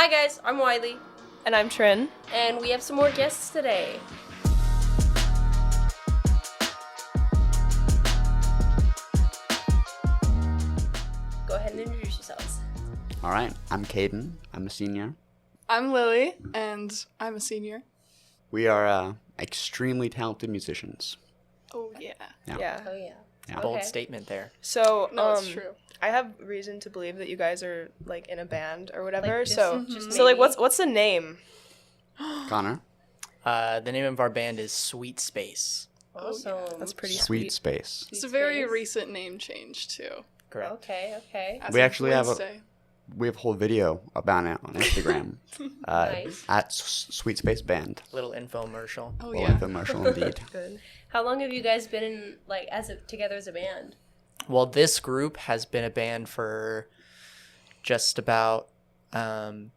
Hi guys, I'm Wiley. And I'm Trin. And we have some more guests today. Go ahead and introduce yourselves. All right, I'm Caden. I'm a senior. I'm Lily, and I'm a senior. We are extremely talented musicians. Oh, yeah. Yeah. Oh yeah. Yeah. Bold Okay. statement there. So, No, it's true. I have reason to believe that you guys are like in a band or whatever. Like, just- so, just so like, maybe? what's the name? Connor, The name of our band is Sweetspace. Awesome. That's pretty Sweet sweet. Space. It's a very Space. recent name change, too. Correct. Okay. As We of actually have a- Wednesday. We have a whole video about it on Instagram. Nice. At Sweetspace Band. Little infomercial. Oh, Well, yeah. infomercial indeed. Good. How long have you guys been in together as a band? Well, this group has been a band for just about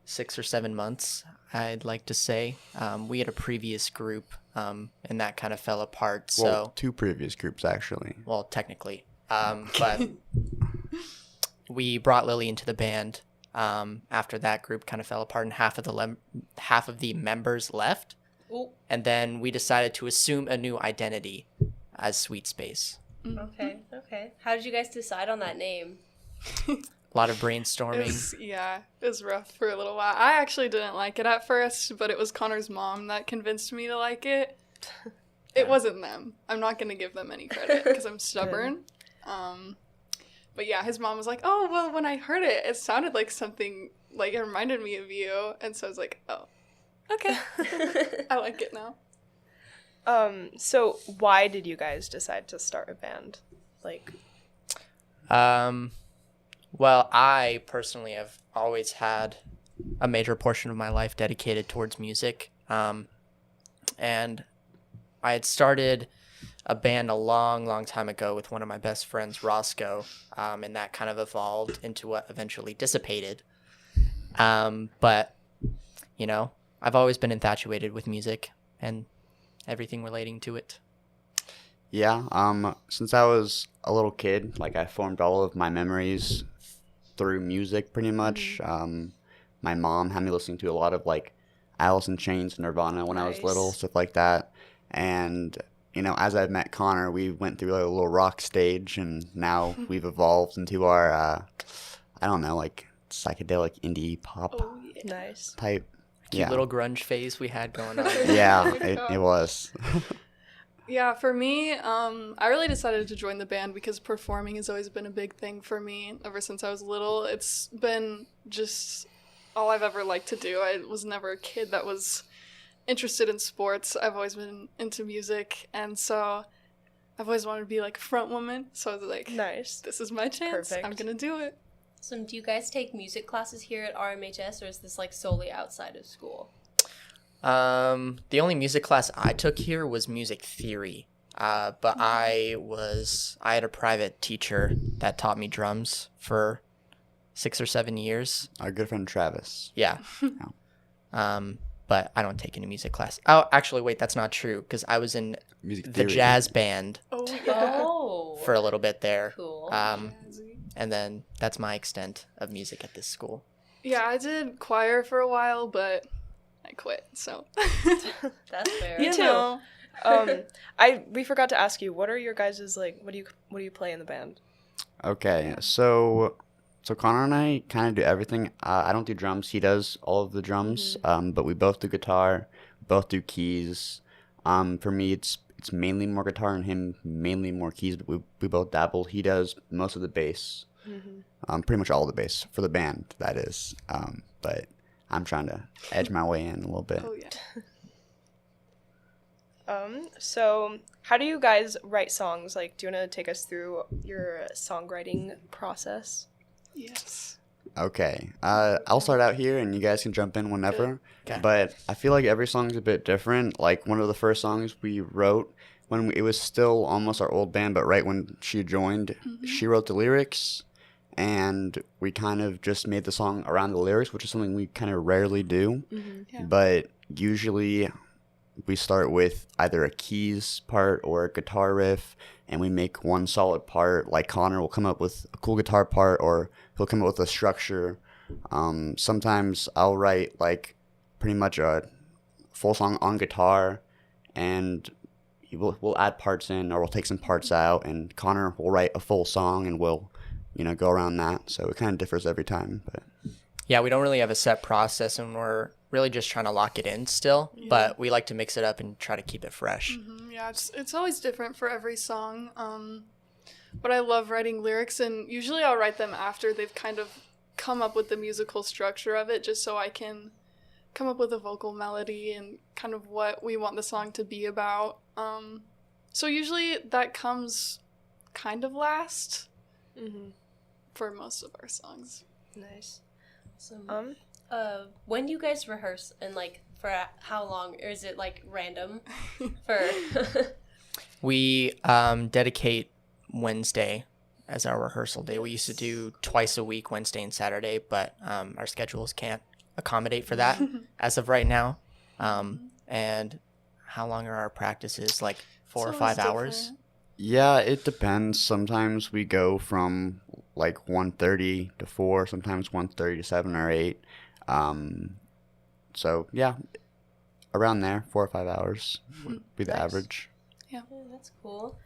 6 or 7 months, I'd like to say. We had a previous group, and that kind of fell apart. So, Well, two previous groups actually. well, technically. But we brought Lily into the band after that group kind of fell apart and half of the members left. Ooh. And then we decided to assume a new identity as Sweetspace. Okay. How did you guys decide on that name? A lot of It brainstorming. it was rough for a little while. I actually didn't like it at first, but it was Connor's mom that convinced me to like it. It wasn't them. I'm not going to give them any credit because I'm stubborn. But yeah, his mom was like, oh, well, when I heard it, it sounded like something, like it reminded me of you. And so I was like, oh, okay. I like it now. So why did you guys decide to start a band? Like, Well, I personally have always had a major portion of my life dedicated towards music. And I had started a band a long time ago with one of my best friends, Roscoe, and that kind of evolved into what eventually dissipated. But, you know, I've always been infatuated with music and everything relating to it. Yeah. Since I was a little kid, like I formed all of my memories through music pretty much. My mom had me listening to a lot of like Alice in Chains, Nirvana when I was little, Nice. stuff like that. And you know, as I've met Connor, we went through a little rock stage, and now we've evolved into our, I don't know, like psychedelic indie pop Oh, yeah. nice. type. Cute Yeah, little grunge phase we had going on. yeah, Oh my it God. was. Yeah, for me, I really decided to join the band because performing has always been a big thing for me ever since I was little. It's been just all I've ever liked to do. I was never a kid that was interested in sports. I've always been into music, and so I've always wanted to be like a front woman. So I was like, Nice. this is my chance. Perfect. I'm gonna do it. So do you guys take music classes here at RMHS, or is this like solely outside of school? The only music class I took here was music theory. But I had a private teacher that taught me drums for 6 or 7 years. Our good friend Travis. Yeah. But I don't take any music class. Oh, actually, wait, that's not true because I was in Music the theory. jazz band Oh yeah. Oh. for a little bit there. Cool. And then that's my extent of music at this school. Yeah, I did choir for a while, but I quit. So That's fair. You too. We forgot to ask you, what are your guys' like? What do you play in the band? Okay, so Connor and I kind of do everything. I don't do drums. He does all of the drums. But we both do guitar, both do keys. For me, it's mainly more guitar and him mainly more keys. But we both dabble. He does most of the bass, pretty much all the bass for the band. That is. But I'm trying to edge my way in a little bit. oh yeah. So how do you guys write songs? Like, do you want to take us through your songwriting process? Yes. Okay, I'll start out here, and you guys can jump in whenever. Okay. But I feel like every song's a bit different. Like one of the first songs we wrote when it was still almost our old band, but right when she joined, she wrote the lyrics, and we kind of just made the song around the lyrics, which is something we kind of rarely do. Yeah. But usually we start with either a keys part or a guitar riff, and we make one solid part. Like Connor will come up with a cool guitar part, or he'll come up with a structure Sometimes I'll write like pretty much a full song on guitar, and we'll add parts in, or we'll take some parts out, and Connor will write a full song, and we'll go around that. So it kind of differs every time, but Yeah, we don't really have a set process, and we're really just trying to lock it in still. Yeah. But we like to mix it up and try to keep it fresh. Yeah, it's always different for every song. But I love writing lyrics, and usually I'll write them after they've kind of come up with the musical structure of it, just so I can come up with a vocal melody and kind of what we want the song to be about. So usually that comes kind of last for most of our songs. Nice. Awesome. When do you guys rehearse, and like for how long, or is it like random? For We dedicate Wednesday as our rehearsal day. We used to do twice a week, Wednesday and Saturday, but our schedules can't accommodate for that as of right now. And how long are our practices? Like 4 or 5 hours? yeah, it depends. Sometimes we go from like 1:30 to 4, sometimes 1:30 to 7 or 8. So yeah, around there, 4 or 5 hours would be the Nice. average. yeah, that's cool.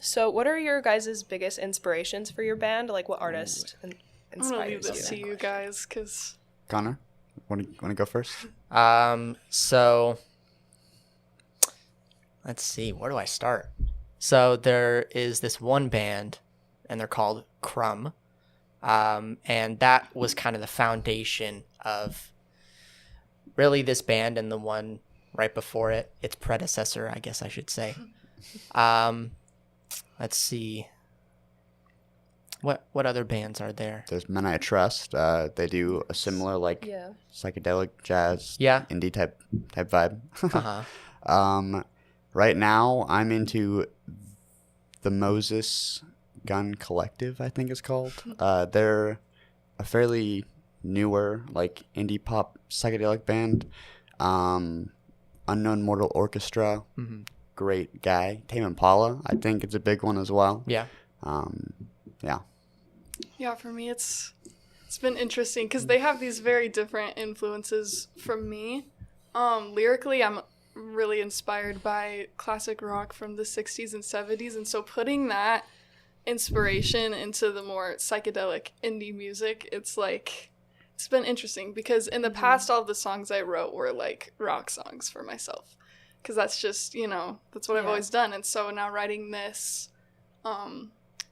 So what are your guys' biggest inspirations for your band? Like, what artist I'm gonna leave inspires this to you? you guys, because Connor, want to go first? So let's see, where do I start? So there is this one band, and they're called Crumb. And that was kind of the foundation of really this band, and the one right before it, its predecessor, I guess I should say. Let's see. What other bands are there? There's Men I Trust. They do a similar like Yeah. psychedelic jazz, Yeah. indie type vibe. Uh-huh. Right now I'm into the Moses Gun Collective, I think it's called. They're a fairly newer like indie pop psychedelic band. Unknown Mortal Orchestra, great guy. Tame Impala, I think it's a big one as well. Yeah. Yeah. yeah, for me it's been interesting because they have these very different influences from me. Lyrically, I'm really inspired by classic rock from the 60s and 70s, and so putting that inspiration into the more psychedelic indie music, it's been interesting because in the past all of the songs I wrote were like rock songs for myself, because that's just, that's what I've always done. And so now writing this,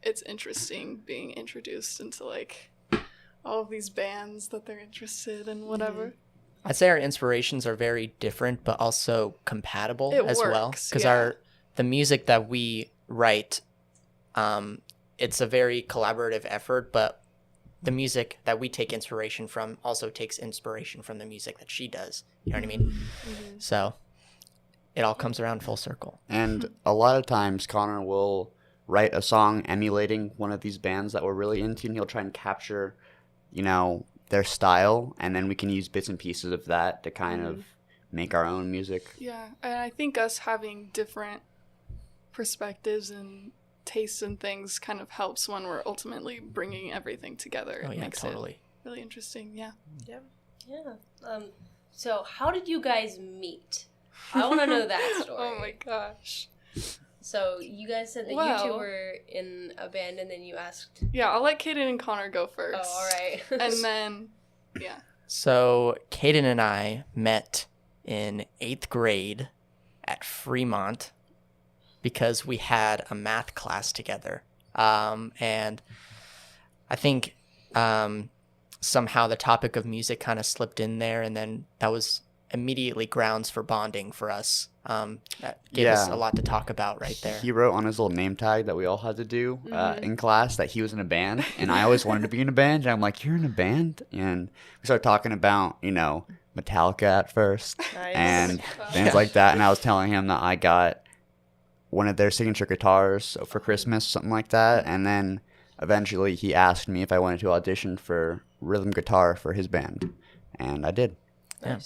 it's interesting being introduced into like all of these bands that they're interested in, whatever. I'd say our inspirations are very different, but also compatible It as well. works, Because yeah. the music that we write, it's a very collaborative effort, but the music that we take inspiration from also takes inspiration from the music that she does. You know what I mean? So it all comes around full circle. And a lot of times Connor will write a song emulating one of these bands that we're really into, and he'll try and capture, their style, and then we can use bits and pieces of that to kind of make our own music. Yeah, and I think us having different perspectives and tastes and things kind of helps when we're ultimately bringing everything together. Oh, It yeah, makes totally. it really interesting, yeah. Yeah. So how did you guys meet? I want to know that story. Oh my gosh. So you guys said that you Well- two were in a band, and then you asked. Yeah, I'll let Kaden and Connor go first. Oh, all right. And then, yeah. So Kaden and I met in 8th grade at Fremont because we had a math class together. And I think somehow the topic of music kind of slipped in there, and then that was immediately grounds for bonding for us. That gave us Yeah. a lot to talk about right there. He wrote on his little name tag that we all had to do in class that he was in a band, and I always wanted to be in a band. And I'm like, "You're in a band?" And we started talking about, Metallica at first, Nice. and things like that. And I was telling him that I got one of their signature guitars for Christmas, something like that. And then eventually he asked me if I wanted to audition for rhythm guitar for his band, and I did. Yeah.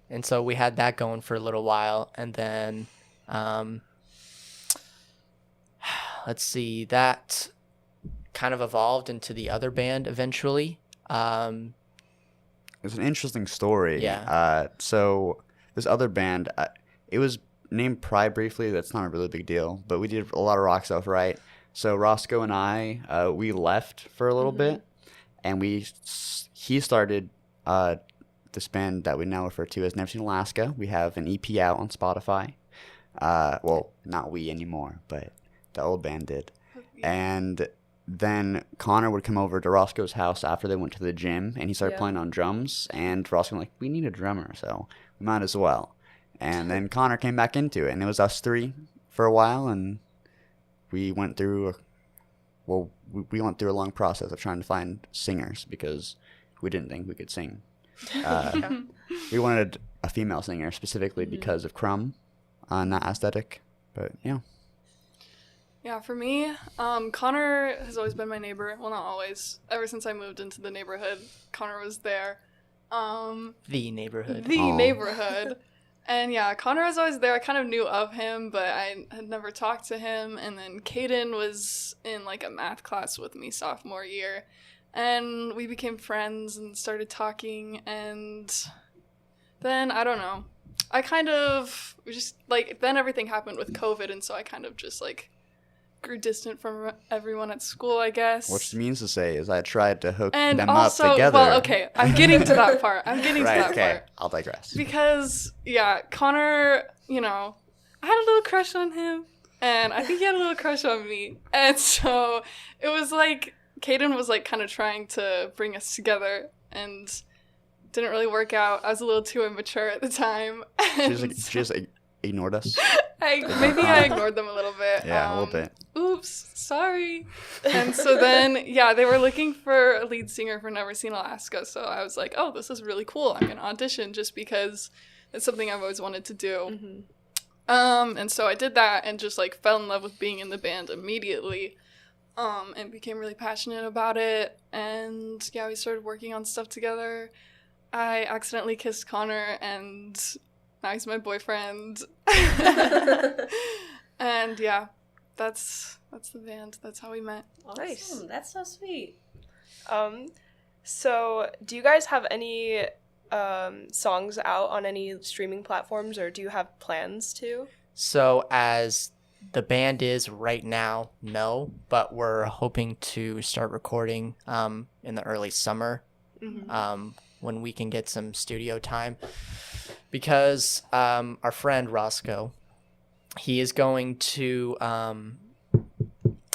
And so we had that going for a little while, and then let's see, that kind of evolved into the other band eventually. it's an interesting story. Yeah. So this other band, it was named Pride briefly. That's not a really big deal, but we did a lot of rock stuff, right? So Roscoe and I, we left for a little bit, and he started this band that we now refer to as Never Seen Alaska. We have an EP out on Spotify. Well, not we anymore, but the old band did. And then Connor would come over to Roscoe's house after they went to the gym, and he started playing on drums. And Roscoe was like, we need a drummer, so we might as well. And then Connor came back into it, and it was us three for a while, and we went through we went through a long process of trying to find singers because we didn't think we could sing. We wanted a female singer specifically because of Crumb and that aesthetic, but yeah. Yeah, for me, Connor has always been my neighbor. Well, not always. Ever since I moved into the neighborhood, Connor was there. The neighborhood. The neighborhood. And yeah, Connor was always there. I kind of knew of him, but I had never talked to him. And then Caden was in like a math class with me sophomore year. And we became friends and started talking. And then, I don't know. Then everything happened with COVID. And so I kind of just like grew distant from everyone at school, I guess. Which means to say is I tried to hook and them also, up together. Well, okay, I'm getting to that part. Okay, I'll digress. Because, yeah, Connor, I had a little crush on him, and I think he had a little crush on me. And so it was like, Caden was like kind of trying to bring us together, and didn't really work out. I was a little too immature at the time. She just ignored us. Maybe I ignored them a little bit. Yeah, a little bit. Oops, sorry. And so then, yeah, they were looking for a lead singer for Never Seen Alaska. So I was like, oh, this is really cool. I'm going to audition just because it's something I've always wanted to do. And so I did that and just like fell in love with being in the band immediately. And became really passionate about it. And yeah, we started working on stuff together. I accidentally kissed Connor, and now he's my boyfriend. And yeah, that's the band. That's how we met. Awesome. Nice. That's so sweet. So do you guys have any songs out on any streaming platforms, or do you have plans to? So as the band is right now, no, but we're hoping to start recording in the early summer. When we can get some studio time, because our friend Roscoe, he is going to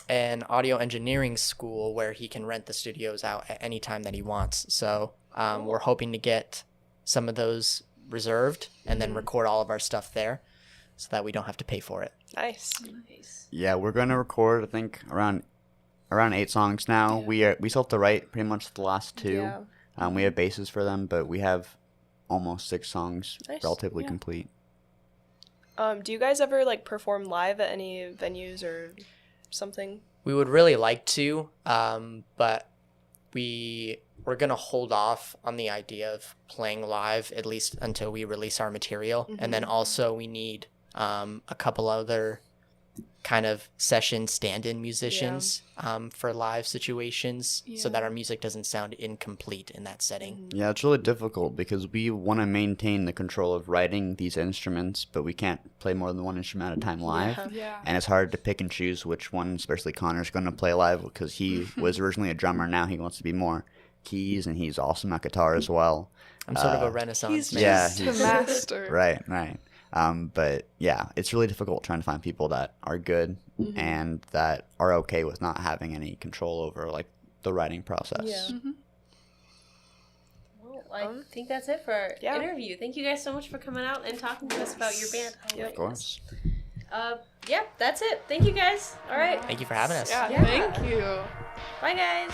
an audio engineering school where he can rent the studios out at any time that he wants. So we're hoping to get some of those reserved and then record all of our stuff there so that we don't have to pay for it. Nice. Yeah, we're going to record, I think, around 8 songs now. We still have to write pretty much the last 2. Yeah. We have bases for them, but we have almost 6 songs relatively complete. Do you guys ever like perform live at any venues or something? We would really like to, but we're going to hold off on the idea of playing live at least until we release our material. And then also we need a couple other kind of session stand-in musicians for live situations so that our music doesn't sound incomplete in that setting. Yeah, it's really difficult because we want to maintain the control of writing these instruments, but we can't play more than one instrument at a time live. Yeah. And it's hard to pick and choose which one, especially Connor's going to play live because he was originally a drummer. Now he wants to be more keys, and he's awesome at guitar as well. I'm sort of a renaissance He's man. just the master. Right. But yeah, it's really difficult trying to find people that are good and that are okay with not having any control over like the writing process. Yeah. Well, I think that's it for our interview. Thank you guys so much for coming out and talking to us about your band. Of course. Yeah, that's it. Thank you guys. All right. Thank you for having us. Yeah, Yeah. thank you. Bye, guys.